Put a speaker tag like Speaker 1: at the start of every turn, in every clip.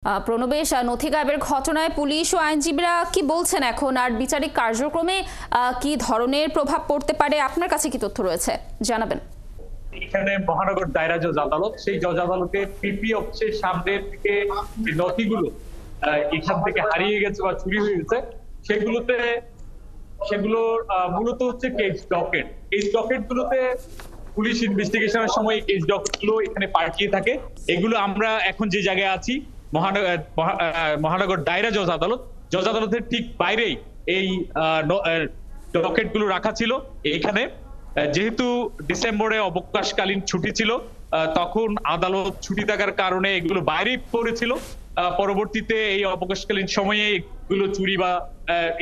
Speaker 1: প্রণবেশ, নথি গায়েবের ঘটনায় পুলিশ ও আইনজীবীরা কি বলছেন এখন, আর বিচারিক কার্যক্রমে কি ধরনের প্রভাব পড়তে পারে, আপনার কাছে কি তথ্য রয়েছে জানাবেন।
Speaker 2: এখানে মহানগর দায়রা জজ আদালত, সেই জজ আদালতে পিপি অফিসের সামনের থেকে যে নথিগুলো এখান থেকে হারিয়ে গেছে বা চুরি হয়ে গেছে, সেগুলো মূলত হচ্ছে কেস ডকেট। কেস ডকেট গুলোতে পুলিশ ইনভেস্টিগেশনের সময় কেস ডকেট গুলো এখানে পাঠিয়ে থাকে। এগুলো আমরা এখন যে জায়গায় আছি, মহানগর দায়রা জজ আদালতের ঠিক বাইরেই এই ডকেট গুলো রাখা ছিল। এখানে যেহেতু ডিসেম্বরে অবকাশকালীন ছুটি ছিল, তখন আদালত ছুটি থাকার কারণে এগুলো বাইরেই পড়েছিল। পরবর্তীতে এই অবকাশকালীন সময়ে এগুলো চুরি বা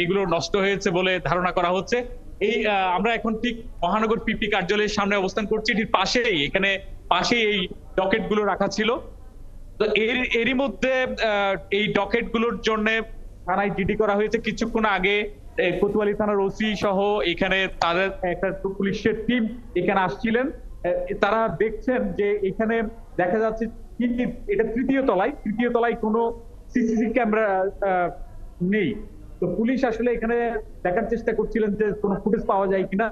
Speaker 2: এগুলো নষ্ট হয়েছে বলে ধারণা করা হচ্ছে। আমরা এখন ঠিক মহানগর পিপি কার্যালয়ের সামনে অবস্থান করছি। ঠিক পাশেই এই ডকেট গুলো রাখা ছিল। তো এরই মধ্যে এই ডকেট গুলোর জন্য থানায় জিডি করা হয়েছে। কিছুক্ষণ আগে কোতোয়ালি থানার ওসি সহ এখানে তাদের একটা পুলিশের টিম এখানে আসছিলেন। তারা দেখছেন যে এখানে দেখা যাচ্ছে এটা তৃতীয় তলায় কোনো সিসিটিভি ক্যামেরা নেই। তো পুলিশ আসলে এখানে দেখার চেষ্টা করছিলেন যে কোনো ফুটেজ পাওয়া যায় কিনা,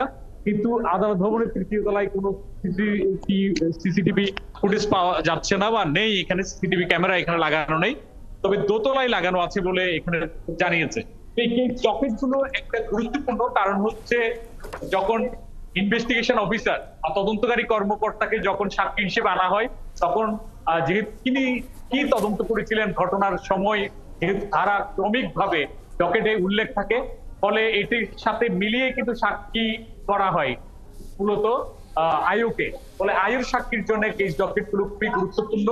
Speaker 2: কিন্তু আদালত ভবনের তৃতীয় তলায় কোনো সিসিটিভি ফুটেজ পাওয়া যাচ্ছে না বা নেই। এখানে সিসিটিভি ক্যামেরা এখানে লাগানো নেই, তবে দোতলায় লাগানো আছে বলে এখানে জানিয়েছে। এই ডকেট গুলো একটা গুরুত্বপূর্ণ কারণ হচ্ছে, যখন ইনভেস্টিগেশন অফিসার বা তদন্তকারী কর্মকর্তাকে যখন সাক্ষী হিসেবে আনা হয়, তখন যেহেতু তিনি কি তদন্ত করেছিলেন ঘটনার সময়, যেহেতু ধারা ক্রমিক ভাবে ডকেটে উল্লেখ থাকে, ফলে এটির সাথে মিলিয়ে কিন্তু সাক্ষী করা হয় মূলত আয়োকে। ফলে আয়ের সাক্ষীর জন্য কেস ডকেট গুলো খুবই গুরুত্বপূর্ণ।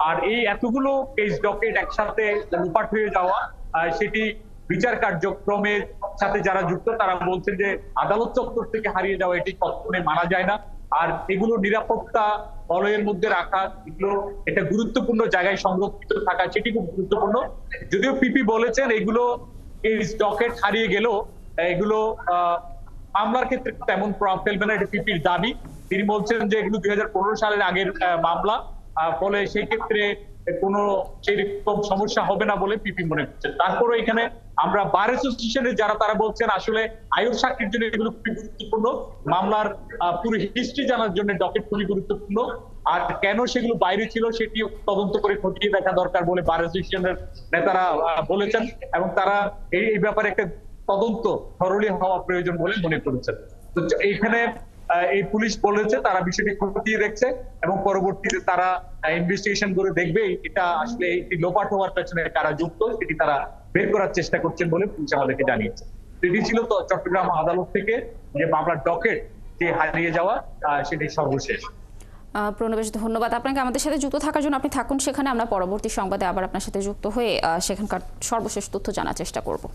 Speaker 2: আর এই এতগুলো কেস ডকেট একসাথে লোপাট হয়ে যাওয়া, সেটি বিচার কার্যক্রমের সাথে যারা যুক্ত তারা বলছেন যে আদালত চত্বর থেকে হারিয়ে যাওয়া এটি কখনোই মানা যায় না। আর এগুলো নিরাপত্তা বলয়ের মধ্যে রাখা, এগুলো একটা গুরুত্বপূর্ণ জায়গায় সংরক্ষিত থাকা, সেটি খুব গুরুত্বপূর্ণ। যদিও পিপি বলেছেন এগুলো কেস ডকেট হারিয়ে গেলেও এগুলো মামলার ক্ষেত্রে তেমন প্রভাব ফেলবে না, এটা পিপির দাবি। তিনি বলছেন যে এগুলো 2015 সালের আগের মামলা, ফলে সেই ক্ষেত্রে কোনো সেরকম সমস্যা হবে না বলে পিপি মনে করছেন। তারপরে এখানে আমরা বার অ্যাসোসিয়েশনের যারা, তারা বলছেন আসলে আয়ুর সাক্ষীর জন্য এগুলো খুবই গুরুত্বপূর্ণ। মামলার পুরো হিস্ট্রি জানার জন্য ডকেট খুবই গুরুত্বপূর্ণ। আর কেন সেগুলো বাইরে ছিল সেটি তদন্ত করে খতিয়ে দেখা দরকার বলে বার অ্যাসোসিয়েশনের নেতারা বলেছেন, এবং তারা এই ব্যাপারে একটা তদন্ত থরলি হওয়া প্রয়োজন বলে মনে করেছেন। তো এখানে এই পুলিশ বলেছে তারা বিষয়টি খতিয়ে দেখছে এবং পরবর্তীতে তারা ইনভেস্টিগেশন করে দেখবে এটা আসলে এই লোপাট হওয়ার পেছনে কারা যুক্ত, সেটি তারা বের করার চেষ্টা করছেন বলে পুলিশ আমাদেরকে জানিয়েছে। এটি ছিল তো চট্টগ্রাম আদালত থেকে যে মামলার ডকেট যে হারিয়ে যাওয়া, সেটি সর্বশেষ।
Speaker 1: প্রণবেশ, ধন্যবাদ আপনাকে আমাদের সাথে যুক্ত থাকার জন্য। আপনি থাকুন সেখানে, আমরা পরবর্তী সংবাদে আবার আপনার সাথে যুক্ত হয়ে সেখানকার সর্বশেষ তথ্য জানার চেষ্টা করব।